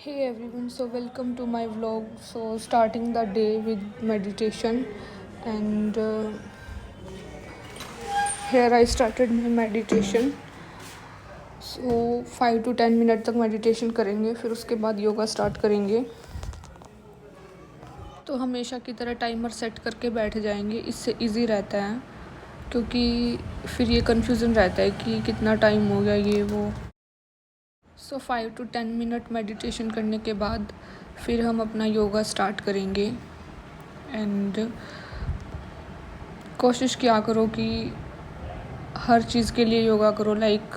Hey everyone, so welcome to my vlog. So, starting the day with meditation, and here I started my meditation. So 5 to 10 minute तक meditation करेंगे, फिर उसके बाद yoga start करेंगे. तो हमेशा की तरह टाइमर सेट करके बैठ जाएंगे, इससे इजी रहता है क्योंकि फिर ये कन्फ्यूज़न रहता है कि कितना टाइम हो गया ये वो. सो 5 to 10 मिनट मेडिटेशन करने के बाद फिर हम अपना योगा स्टार्ट करेंगे. एंड कोशिश किया करो कि हर चीज़ के लिए योगा करो, लाइक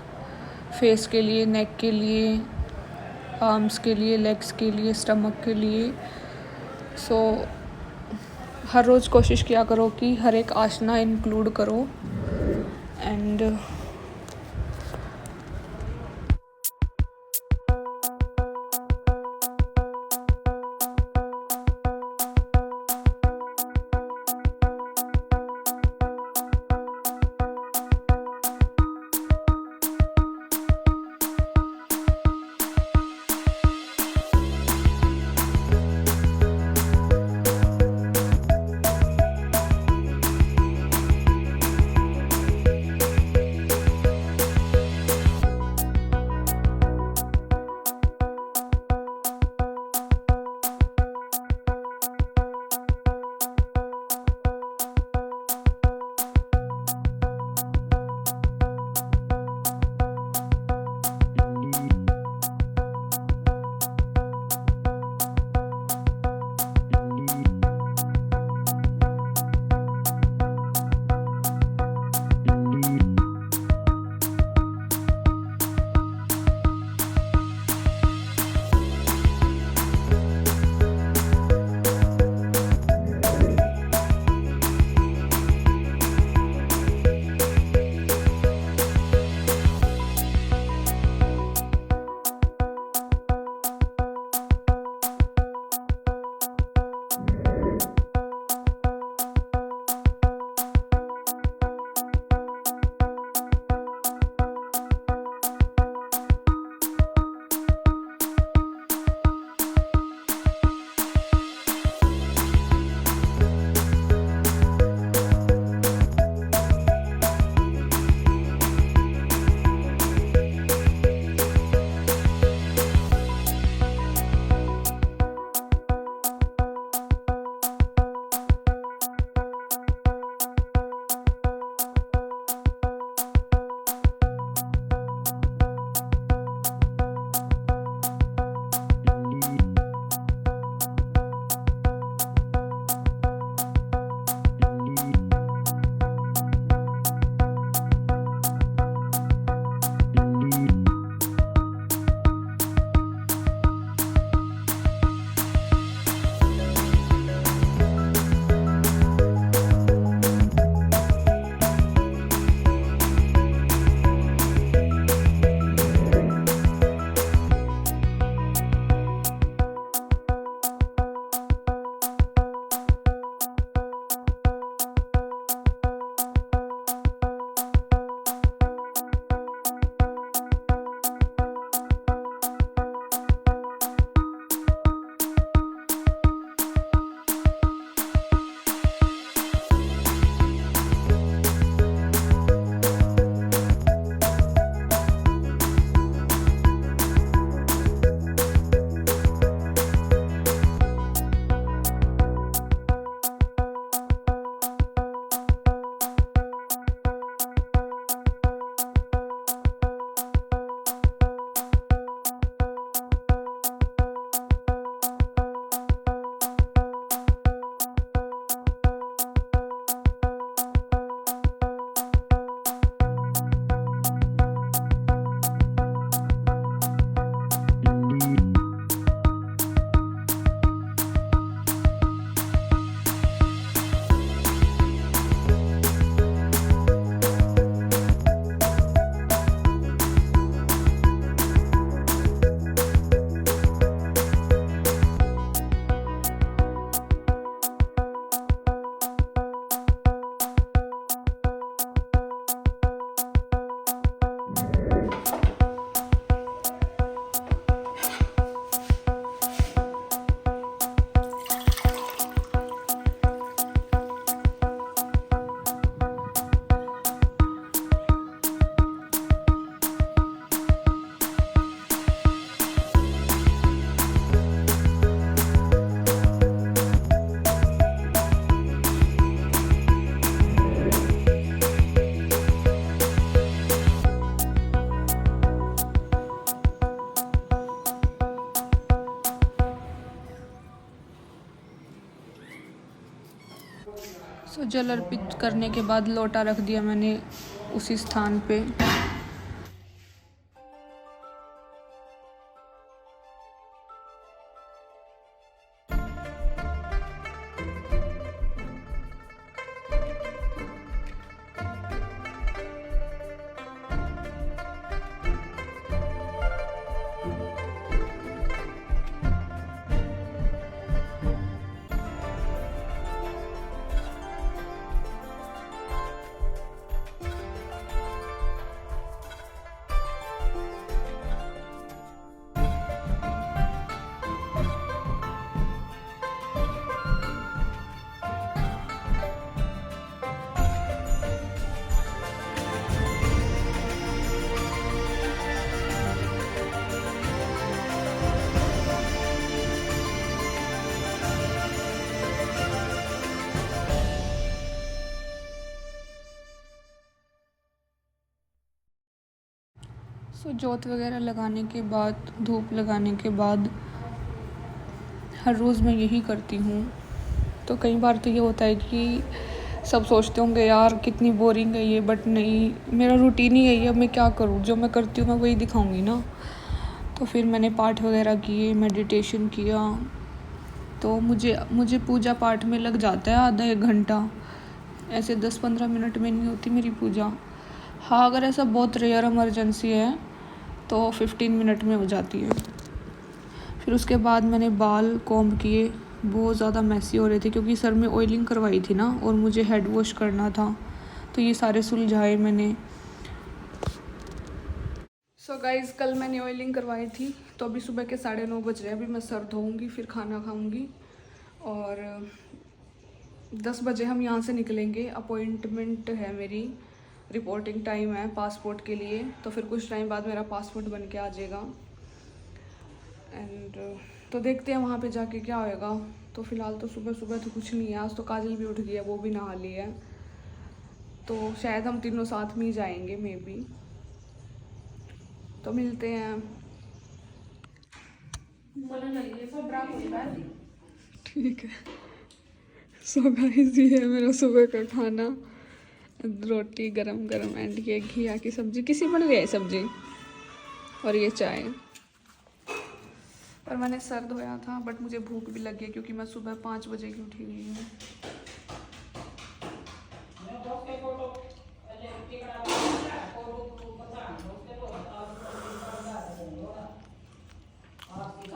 फेस के लिए, नेक के लिए, आर्म्स के लिए, लेग्स के लिए, स्टमक के लिए. सो हर रोज़ कोशिश किया करो कि हर एक आसना इंक्लूड करो. एंड सो जल अर्पित करने के बाद लोटा रख दिया मैंने उसी स्थान पे। सो जोत वगैरह लगाने के बाद, धूप लगाने के बाद हर रोज़ मैं यही करती हूँ। तो कई बार तो ये होता है कि सब सोचते होंगे यार कितनी बोरिंग है ये, बट नहीं, मेरा रूटीन ही यही है। अब मैं क्या करूँ, जो मैं करती हूँ मैं वही दिखाऊंगी ना। तो फिर मैंने पाठ वगैरह किए, मेडिटेशन किया। तो मुझे पूजा पाठ में लग जाता है आधा एक घंटा। ऐसे 10-15 मिनट में नहीं होती मेरी पूजा। हाँ, अगर ऐसा बहुत रेयर इमरजेंसी है तो 15 मिनट में हो जाती है। फिर उसके बाद मैंने बाल कॉम्ब किए। बहुत ज़्यादा मैसी हो रहे थे क्योंकि सर में ऑयलिंग करवाई थी ना, और मुझे हेड वॉश करना था, तो ये सारे सुलझाए मैंने। सो गाइज़, कल मैंने ऑयलिंग करवाई थी, तो अभी सुबह के 9:30 बज रहे हैं। अभी मैं सर धोऊँगी, फिर खाना खाऊँगी, और 10 बजे हम यहाँ से निकलेंगे। अपॉइंटमेंट है मेरी, रिपोर्टिंग टाइम है पासपोर्ट के लिए, तो फिर कुछ टाइम बाद मेरा पासपोर्ट बन के आ जाएगा। एंड तो देखते हैं वहाँ पे जाके क्या होएगा। तो फ़िलहाल तो सुबह सुबह तो कुछ नहीं है। आज तो काजल भी उठ गई है, वो भी नहा ली है, तो शायद हम तीनों साथ में ही जाएंगे मे बी। तो मिलते हैं। ठीक है। सो गाइस, ये है मेरा सुबह का खाना। रोटी गरम गरम एंड ये घिया की सब्जी, किसी बन रही है सब्जी, और ये चाय। और मैंने सर धोया था, बट मुझे भूख भी लगी है क्योंकि मैं सुबह 5 बजे की उठी हुई हूँ।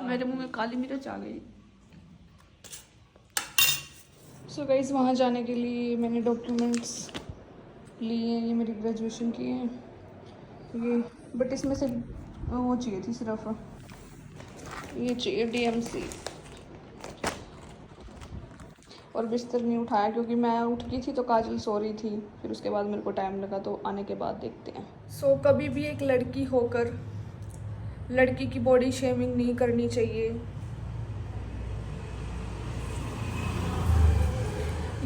मेरे मुंह में काली मिर्च आ गई। सो गाइस, वहाँ जाने के लिए मैंने डॉक्यूमेंट्स लिए। ये मेरी ग्रेजुएशन की है ये, बट इसमें से वो चाहिए थी सिर्फ, ये चाहिए डीएमसी। और बिस्तर नहीं उठाया क्योंकि मैं उठ गई थी तो काजल सो रही थी। फिर उसके बाद मेरे को टाइम लगा, तो आने के बाद देखते हैं। सो कभी भी एक लड़की होकर लड़की की बॉडी शेमिंग नहीं करनी चाहिए।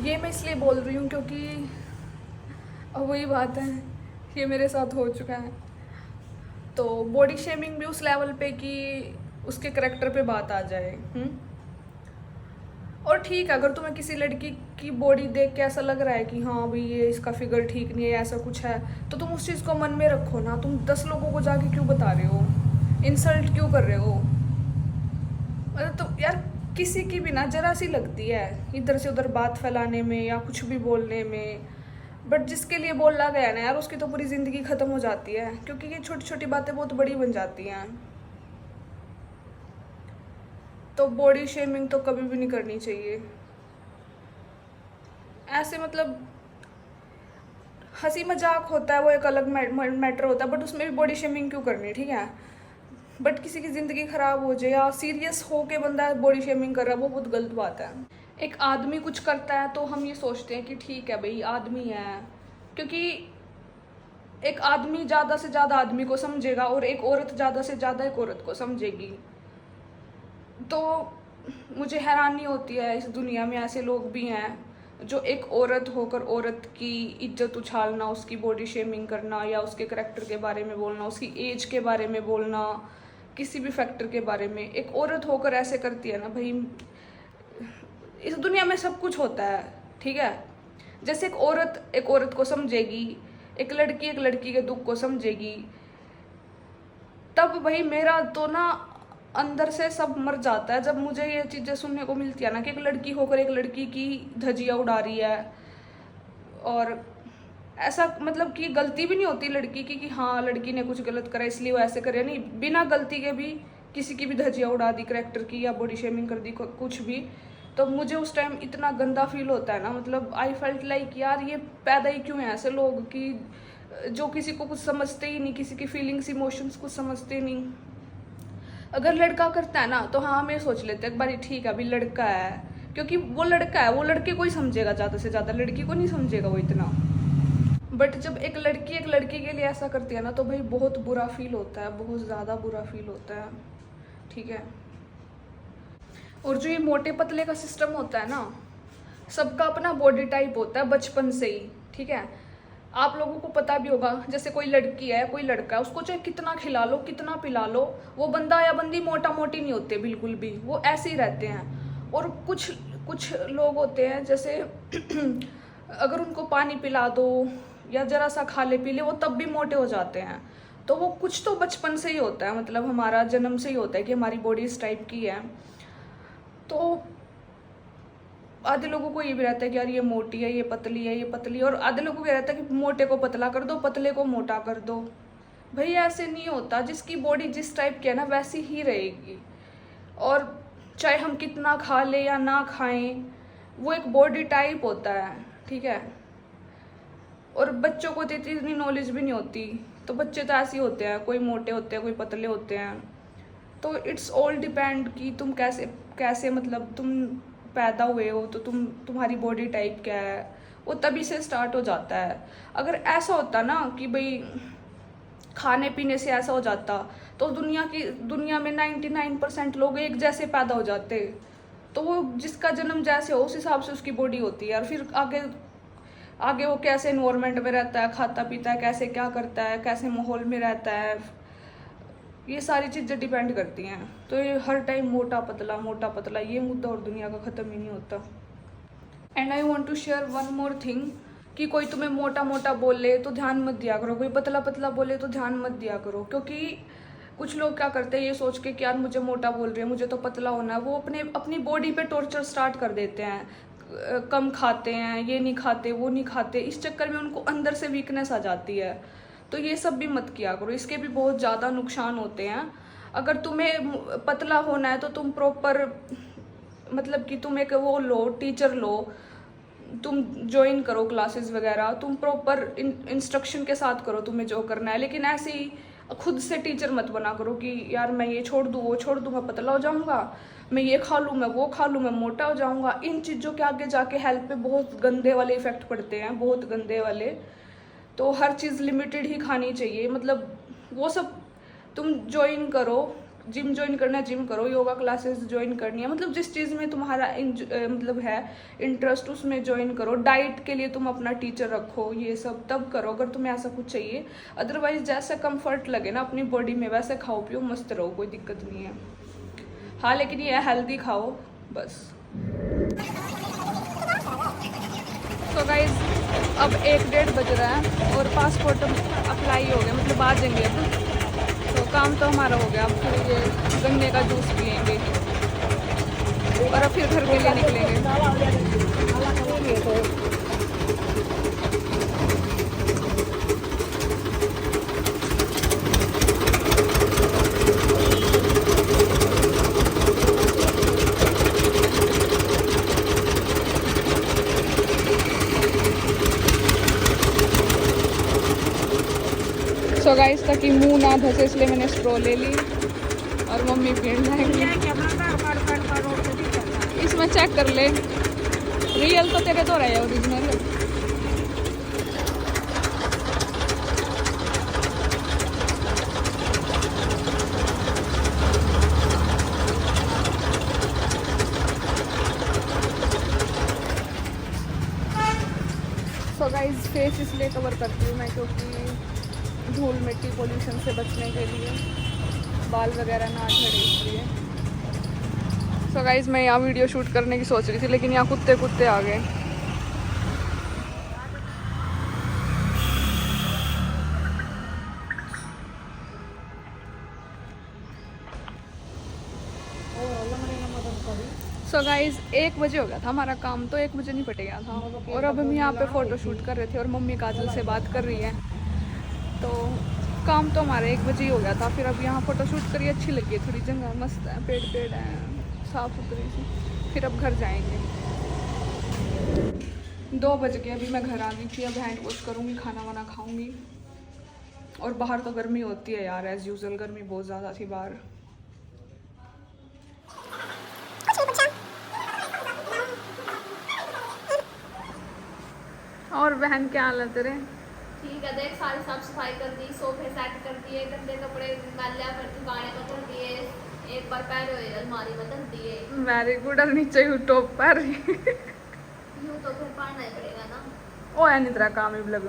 ये मैं इसलिए बोल रही हूँ क्योंकि अब वही बात है, ये मेरे साथ हो चुका है। तो बॉडी शेमिंग भी उस लेवल पे कि उसके करैक्टर पे बात आ जाए। और ठीक है, अगर तुम्हें किसी लड़की की बॉडी देख के ऐसा लग रहा है कि हाँ भाई ये इसका फिगर ठीक नहीं है, ऐसा कुछ है, तो तुम उस चीज़ को मन में रखो ना। तुम 10 लोगों को जाके क्यों बता रहे हो, इंसल्ट क्यों कर रहे हो? मतलब तो यार किसी की भी ना जरा सी लगती है इधर से उधर बात फैलाने में या कुछ भी बोलने में, बट जिसके लिए बोला गया ना यार, उसकी तो पूरी ज़िंदगी ख़त्म हो जाती है, क्योंकि ये छोटी छोटी बातें बहुत बड़ी बन जाती हैं। तो बॉडी शेमिंग तो कभी भी नहीं करनी चाहिए। ऐसे मतलब हंसी मजाक होता है, वो एक अलग मैटर होता है, बट उसमें भी बॉडी शेमिंग क्यों करनी, ठीक है? बट किसी की ज़िंदगी ख़राब हो जाए या सीरियस हो के बंदा बॉडी शेमिंग कर रहा है, वो बहुत गलत बात है। एक आदमी कुछ करता है तो हम ये सोचते हैं कि ठीक है भाई आदमी है, क्योंकि एक आदमी ज़्यादा से ज़्यादा आदमी को समझेगा और एक औरत ज़्यादा से ज़्यादा एक औरत को समझेगी। तो मुझे हैरानी होती है इस दुनिया में ऐसे लोग भी हैं जो एक औरत होकर औरत की इज्जत उछालना, उसकी बॉडी शेमिंग करना, या उसके करैक्टर के बारे में बोलना, उसकी एज के बारे में बोलना, किसी भी फैक्टर के बारे में। एक औरत होकर ऐसे करती है ना भाई, इस दुनिया में सब कुछ होता है, ठीक है? जैसे एक औरत को समझेगी, एक लड़की के दुख को समझेगी, तब भाई मेरा तो ना अंदर से सब मर जाता है जब मुझे ये चीज़ें सुनने को मिलती है ना कि एक लड़की होकर एक लड़की की धज्जियाँ उड़ा रही है। और ऐसा मतलब कि गलती भी नहीं होती लड़की की कि हाँ लड़की ने कुछ गलत करा इसलिए वो ऐसे करे, नहीं, बिना गलती के भी किसी की भी धज्जियाँ उड़ा दी, करेक्टर की, या बॉडी शेमिंग कर दी, कुछ भी। तो मुझे उस टाइम इतना गंदा फील होता है ना, मतलब आई फेल्ट लाइक यार ये पैदा ही क्यों है ऐसे लोग कि जो किसी को कुछ समझते ही नहीं, किसी की फीलिंग्स इमोशंस कुछ समझते नहीं। अगर लड़का करता है ना तो हाँ मैं सोच लेते एक बार ठीक है अभी लड़का है, क्योंकि वो लड़का है, वो लड़के को ही समझेगा ज़्यादा से ज़्यादा, लड़की को नहीं समझेगा वो इतना। बट जब एक लड़की के लिए ऐसा करती है ना तो भाई बहुत बुरा फील होता है, बहुत ज़्यादा बुरा फील होता है, ठीक है। और जो ये मोटे पतले का सिस्टम होता है ना, सबका अपना बॉडी टाइप होता है बचपन से ही, ठीक है। आप लोगों को पता भी होगा, जैसे कोई लड़की है कोई लड़का है, उसको चाहे कितना खिला लो कितना पिला लो, वो बंदा या बंदी मोटा मोटी नहीं होते बिल्कुल भी, वो ऐसे ही रहते हैं। और कुछ लोग होते हैं जैसे अगर उनको पानी पिला दो या जरा सा खा ले पी ले वो तब भी मोटे हो जाते हैं। तो वो कुछ तो बचपन से ही होता है, मतलब हमारा जन्म से ही होता है कि हमारी बॉडी इस टाइप की है। तो आधे लोगों को ये भी रहता है कि यार ये मोटी है, ये पतली है, ये पतली है, और आधे लोगों को ये रहता है कि मोटे को पतला कर दो, पतले को मोटा कर दो। भाई ऐसे नहीं होता, जिसकी बॉडी जिस टाइप की है ना वैसी ही रहेगी। और चाहे हम कितना खा ले या ना खाएं, वो एक बॉडी टाइप होता है, ठीक है। और बच्चों को तो इतनी नॉलेज भी नहीं होती, तो बच्चे तो ऐसे ही होते हैं, कोई मोटे होते हैं कोई पतले होते हैं। तो इट्स ऑल डिपेंड कि तुम कैसे मतलब तुम पैदा हुए हो, तो तुम्हारी बॉडी टाइप क्या है, वो तभी से स्टार्ट हो जाता है। अगर ऐसा होता ना कि भाई खाने पीने से ऐसा हो जाता तो दुनिया में 99% लोग एक जैसे पैदा हो जाते। तो वो जिसका जन्म जैसे हो उस हिसाब से उसकी बॉडी होती है, और फिर आगे वो कैसे इन्वायरमेंट में रहता है, खाता पीता है, कैसे क्या करता है, कैसे माहौल में रहता है, ये सारी चीज़ें डिपेंड करती हैं। तो ये हर टाइम मोटा पतला ये मुद्दा और दुनिया का ख़त्म ही नहीं होता। And I want to share one more thing कि कोई तुम्हें मोटा मोटा बोले तो ध्यान मत दिया करो, कोई पतला पतला बोले तो ध्यान मत दिया करो। क्योंकि कुछ लोग क्या करते हैं ये सोच के कि यार मुझे मोटा बोल रही है मुझे तो पतला होना है, वो अपनी बॉडी पे टॉर्चर स्टार्ट कर देते हैं, कम खाते हैं, ये नहीं खाते वो नहीं खाते, इस चक्कर में उनको अंदर से वीकनेस आ जाती है। तो ये सब भी मत किया करो, इसके भी बहुत ज़्यादा नुकसान होते हैं। अगर तुम्हें पतला होना है तो तुम प्रॉपर मतलब कि तुम एक वो लो, टीचर लो, तुम ज्वाइन करो क्लासेस वगैरह, तुम प्रॉपर इंस्ट्रक्शन के साथ करो तुम्हें जो करना है। लेकिन ऐसे ही खुद से टीचर मत बना करो कि यार मैं ये छोड़ दूँ वो छोड़ दूँ, मैं पतला हो जाऊँगा, मैं ये खा लूँ मैं वो खा लूँ मैं मोटा हो जाऊँगा। इन चीज़ों के आगे जाके हेल्थ पे बहुत गंदे वाले इफ़ेक्ट पड़ते हैं, बहुत गंदे वाले। तो हर चीज़ लिमिटेड ही खानी चाहिए, मतलब वो सब तुम ज्वाइन करो, जिम ज्वाइन करना है जिम करो, योगा क्लासेस ज्वाइन करनी है, मतलब जिस चीज़ में तुम्हारा मतलब है इंटरेस्ट उसमें ज्वाइन करो। डाइट के लिए तुम अपना टीचर रखो, ये सब तब करो अगर तुम्हें ऐसा कुछ चाहिए। अदरवाइज जैसा कंफर्ट लगे ना अपनी बॉडी में वैसे खाओ पियो मस्त रहो, कोई दिक्कत नहीं है। हाँ लेकिन ये हेल्दी खाओ बस। तो गाइज अब 1-1:30 बज रहा है और पासपोर्ट अप्लाई हो गया, मतलब आ जाएंगे अब। तो काम तो हमारा हो गया, अब फिर ये गन्ने का जूस पियेंगे और अब फिर घर के लिए निकलेंगे। सो गाइस ताकि मुंह ना धसे इसलिए मैंने स्ट्रॉ ले ली और मम्मी पीण जाएंगी। इसमें चेक कर ले, रियल तो तेरे तो रहे ओरिजिनल। सो गाइस फेस इसलिए कवर करती हूँ मैं क्योंकि धूल मिट्टी पोल्यूशन से बचने के लिए, बाल वगैरह ना झड़े इसलिए। सो गाइस मैं यहाँ वीडियो शूट करने की सोच रही थी लेकिन यहाँ कुत्ते आ गए। सो गाइज 1 बजे हो गया था हमारा काम, तो 1 बजे नहीं पट गया था। और अब हम यहाँ पे फ़ोटो शूट कर रहे थे और मम्मी काजल से बात कर रही है। तो काम तो हमारा 1 बजे ही हो गया था। फिर अब यहाँ फ़ोटो शूट करिए, अच्छी लगी है, थोड़ी जगह मस्त है, पेड़ पेड़ है, साफ़ सुथरी सी। फिर अब घर जाएंगे। 2 बज गए, अभी मैं घर आ गई थी। अब हैंड वॉश करूँगी, खाना वाना खाऊँगी। और बाहर तो गर्मी होती है यार, एज़ यूजुअल गर्मी बहुत ज़्यादा थी बाहर। और बहन क्या हाल है तेरे? ठीक है, देख सारी साफ सफाई कर दी, सोफे सेट कर दिए, गंदे कपड़े मैला गाने में कर दिए, एक बार पैर अलमारी में रख दिए। Very good. और नीचे ही टॉप पर यूं तो फिर पढ़ना ही पड़ेगा ना। ओ है नहीं तेरा काम ही लग।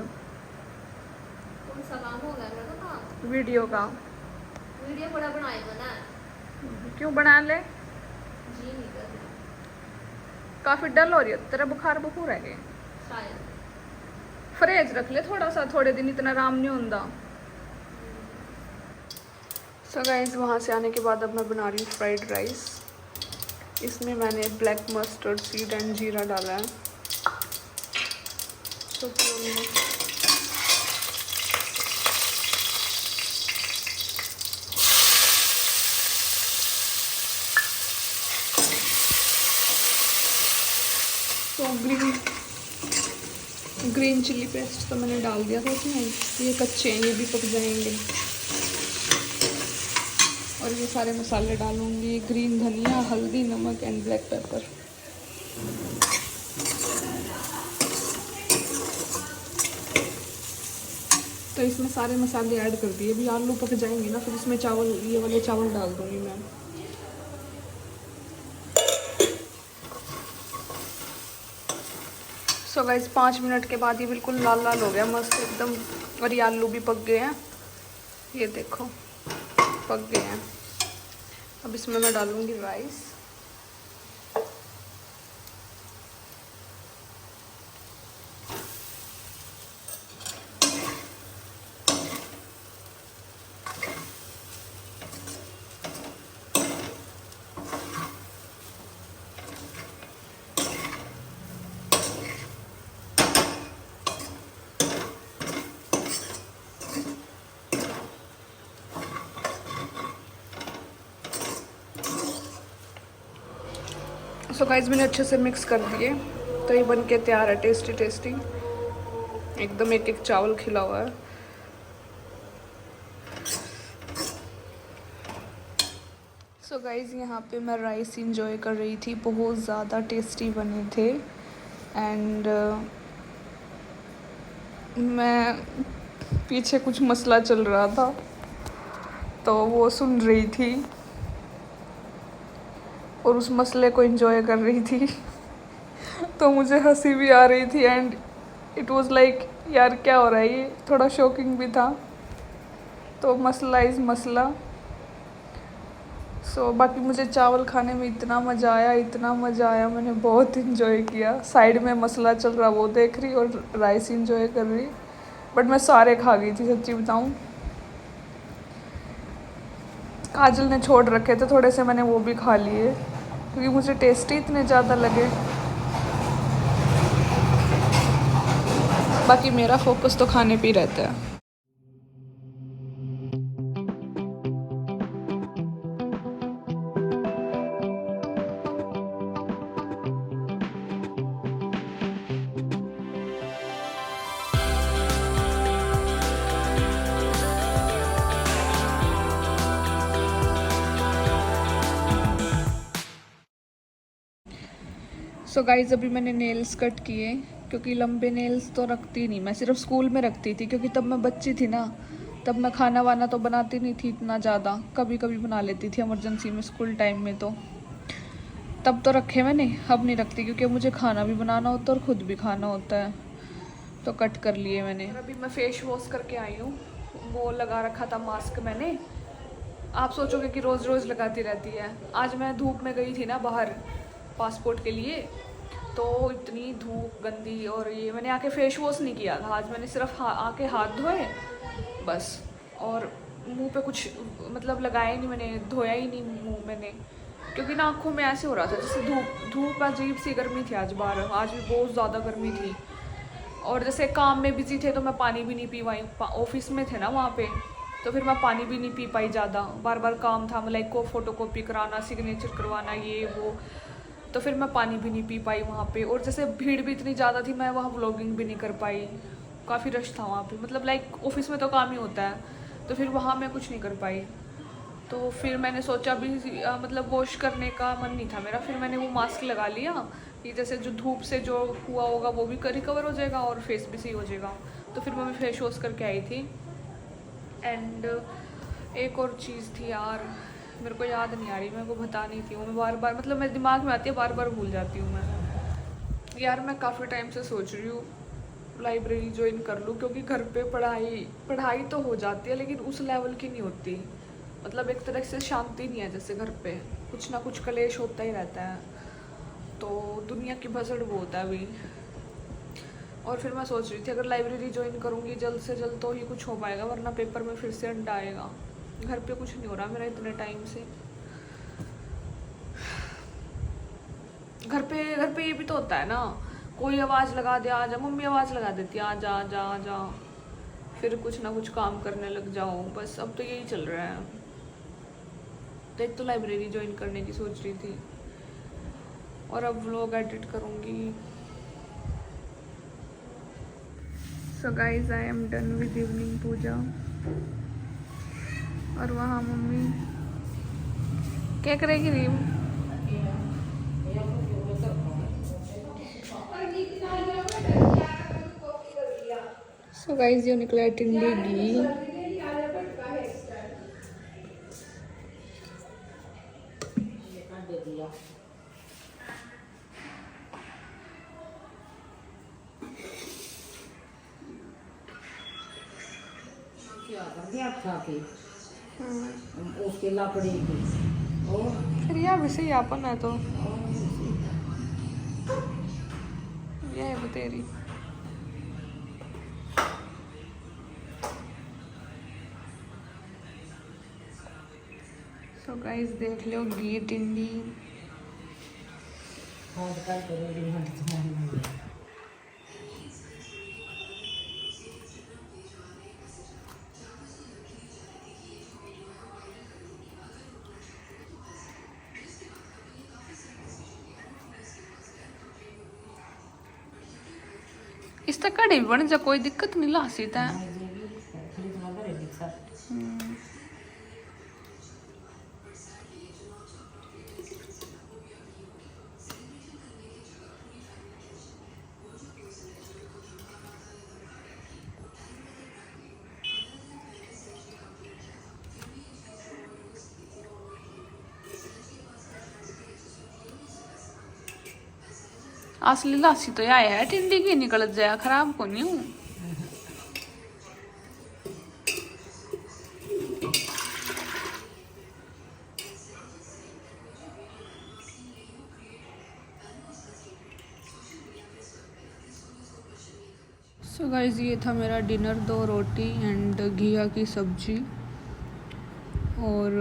कौन सा काम हो गया मेरा काम? वीडियो का। वीडियो बड़ा बनाएगा ना। क्यों बना ले? जी नहीं कर रहा। काफ़ी डल हो रही है तेरा, बुखार बुखार है क्या? शायद। फ्रेज रख ले थोड़ा सा, थोड़े दिन इतना आराम नहीं होता। सो गाइस वहाँ से आने के बाद अब मैं बना रही हूँ फ्राइड राइस। इसमें मैंने ब्लैक मस्टर्ड सीड एंड जीरा डाला है। तो ग्रीन चिली पेस्ट तो मैंने डाल दिया था इसमें। ये कच्चे हैं, ये भी पक जाएंगे। और ये सारे मसाले डालूंगी, ग्रीन धनिया, हल्दी, नमक एंड ब्लैक पेपर। तो इसमें सारे मसाले ऐड कर दिए। अभी आलू पक जाएंगे ना, फिर इसमें चावल, ये वाले चावल डाल दूँगी मैं। सो गाइस 5 मिनट के बाद ये बिल्कुल लाल लाल हो गया मस्त एकदम। और ये आलू भी पक गए हैं, ये देखो पक गए हैं। अब इसमें मैं डालूंगी राइस। सो गाइस मैंने अच्छे से मिक्स कर दिए, तो ये बन के तैयार है। टेस्टी टेस्टी एकदम, एक एक चावल खिला हुआ है। सो गाइस यहाँ पे मैं राइस इंजॉय कर रही थी, बहुत ज़्यादा टेस्टी बने थे। एंड मैं पीछे कुछ मसला चल रहा था तो वो सुन रही थी और उस मसले को एंजॉय कर रही थी। तो मुझे हंसी भी आ रही थी एंड इट वाज लाइक यार क्या हो रहा है, ये थोड़ा शॉकिंग भी था। तो मसला इज़ मसला। सो बाकी मुझे चावल खाने में इतना मज़ा आया, इतना मज़ा आया, मैंने बहुत इन्जॉय किया। साइड में मसला चल रहा वो देख रही और राइस इंजॉय कर रही। बट मैं सारे खा गई थी सच्ची बताऊँ। काजल ने छोड़ रखे थे थोड़े से, मैंने वो भी खा लिए क्योंकि मुझे टेस्टी इतने ज़्यादा लगे। बाकी मेरा फोकस तो खाने पे ही रहता है। सो गाइज अभी मैंने नेल्स कट किए, क्योंकि लंबे नेल्स तो रखती नहीं मैं, सिर्फ स्कूल में रखती थी क्योंकि तब मैं बच्ची थी ना। तब मैं खाना वाना तो बनाती नहीं थी इतना ज़्यादा, कभी कभी बना लेती थी इमरजेंसी में स्कूल टाइम में। तो तब तो रखे मैंने, अब नहीं रखती क्योंकि मुझे खाना भी बनाना होता है और ख़ुद भी खाना होता है। तो कट कर लिए मैंने। अभी मैं फेस वॉश करके आई हूँ। वो लगा रखा था मास्क मैंने। आप सोचोगे कि रोज़ रोज़ लगाती रहती है। आज मैं धूप में गई थी ना बाहर पासपोर्ट के लिए, तो इतनी धूप गंदी, और ये मैंने आके फेस वॉश नहीं किया था आज। मैंने सिर्फ आके हाथ धोए बस, और मुंह पे कुछ मतलब लगाया ही नहीं मैंने, धोया ही नहीं मुंह मैंने। क्योंकि ना आँखों में ऐसे हो रहा था जैसे धूप धूप अजीब सी गर्मी थी आज बाहर, आज भी बहुत ज़्यादा गर्मी थी। और जैसे काम में बिजी थे तो मैं पानी भी नहीं पी पाई, ऑफिस में थे ना वहाँ पे, तो फिर मैं पानी भी नहीं पी पाई ज़्यादा, बार बार काम था, मतलब को फ़ोटो कॉपी कराना, सिग्नेचर करवाना, ये वो, तो फिर मैं पानी भी नहीं पी पाई वहाँ पे। और जैसे भीड़ भी इतनी ज़्यादा थी, मैं वहाँ व्लॉगिंग भी नहीं कर पाई, काफ़ी रश था वहाँ पे, मतलब ऑफिस में तो काम ही होता है, तो फिर वहाँ मैं कुछ नहीं कर पाई। तो फिर मैंने सोचा भी मतलब वॉश करने का मन नहीं था मेरा, फिर मैंने वो मास्क लगा लिया कि जैसे जो धूप से जो हुआ होगा वो भी रिकवर हो जाएगा और फेस भी सही हो जाएगा। तो फिर मैं फेस वॉश करके आई थी। एंड एक और चीज़ थी यार, मेरे को याद नहीं आ रही, मेरे को बता नहीं थी वो, मैं बार बार मतलब मेरे दिमाग में आती है, बार बार भूल जाती हूँ मैं। यार मैं काफ़ी टाइम से सोच रही हूँ लाइब्रेरी ज्वाइन कर लूँ, क्योंकि घर पे पढ़ाई तो हो जाती है लेकिन उस लेवल की नहीं होती, मतलब एक तरह से शांति नहीं है, जैसे घर पे कुछ ना कुछ कलेश होता ही रहता है, तो दुनिया की भसड़ वो होता है अभी। और फिर मैं सोच रही थी अगर लाइब्रेरी ज्वाइन करूँगी जल्द से जल्द तो ही कुछ हो पाएगा, वरना पेपर में फिर से अंडा आएगा। घर पे कुछ नहीं हो रहा मेरा इतने टाइम से। घर पे ये भी तो होता है ना, कोई आवाज़ लगा दे, आ जा, मम्मी आवाज़ लगा देती है, आ जा जा जा, फिर कुछ ना कुछ काम करने लग जाओ, बस अब तो यही चल रहा है। तो एक तो लाइब्रेरी ज्वाइन करने की सोच रही थी, और अब व्लॉग एडिट करूँगी। So guys I am done with evening puja. और वहाँ मम्मी क्या करेगी रीम? सो गाइज ये निकला है टिंडे घी। उसके लापड़ेगी फिर यह भी सही अपन है तो ये है वो तेरी। सो गाइस देख लो घी टिंडी। इस तक कड़ी बन जा, कोई दिक्कत नहीं ला सीता है। असली लासी तो आया है, टिंडी की निकल जाए, खराब को नहीं हूँ। सो गाइस ये था मेरा डिनर, 2 रोटी एंड घिया की सब्जी, और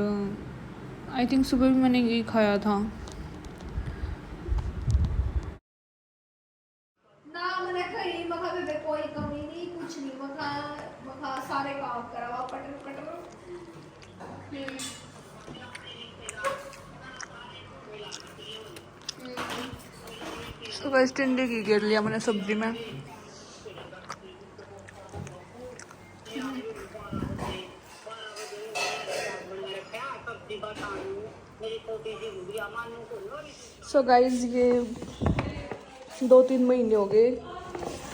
आई थिंक सुबह भी मैंने यही खाया था। कोई कमी नहीं, कुछ नहीं, मखा सारे काम करवा पटर पटर। तो गाइस टिंडे की घेर लिया मैंने सब्जी में। सो गाइस ये 2-3 महीने हो गए,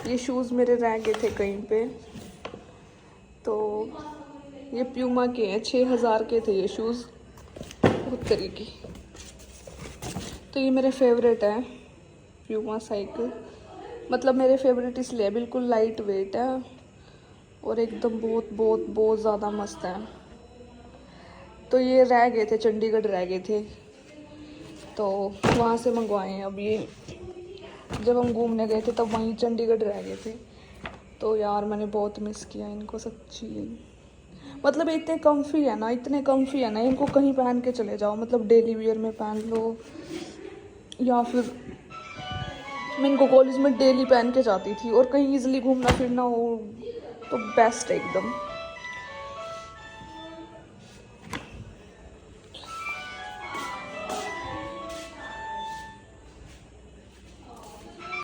ये शूज़ मेरे रह गए थे कहीं पे, तो ये प्यूमा के हैं, 6000 के थे ये शूज़, बहुत तरीके। तो ये मेरे फेवरेट है प्यूमा साइकिल, मतलब मेरे फेवरेट इसलिए बिल्कुल लाइट वेट है और एकदम बहुत बहुत बहुत ज़्यादा मस्त है। तो ये रह गए थे, चंडीगढ़ रह गए थे, तो वहाँ से मंगवाए हैं। अब ये जब हम घूमने गए थे तब वहीं चंडीगढ़ रह गए थे, तो यार मैंने बहुत मिस किया इनको सच्ची। मतलब इतने कम्फी है ना, इतने कम्फी है ना, इनको कहीं पहन के चले जाओ, मतलब डेली वेयर में पहन लो, या फिर मैं इनको कॉलेज में डेली पहन के जाती थी, और कहीं इजीली घूमना फिरना हो तो बेस्ट है एकदम।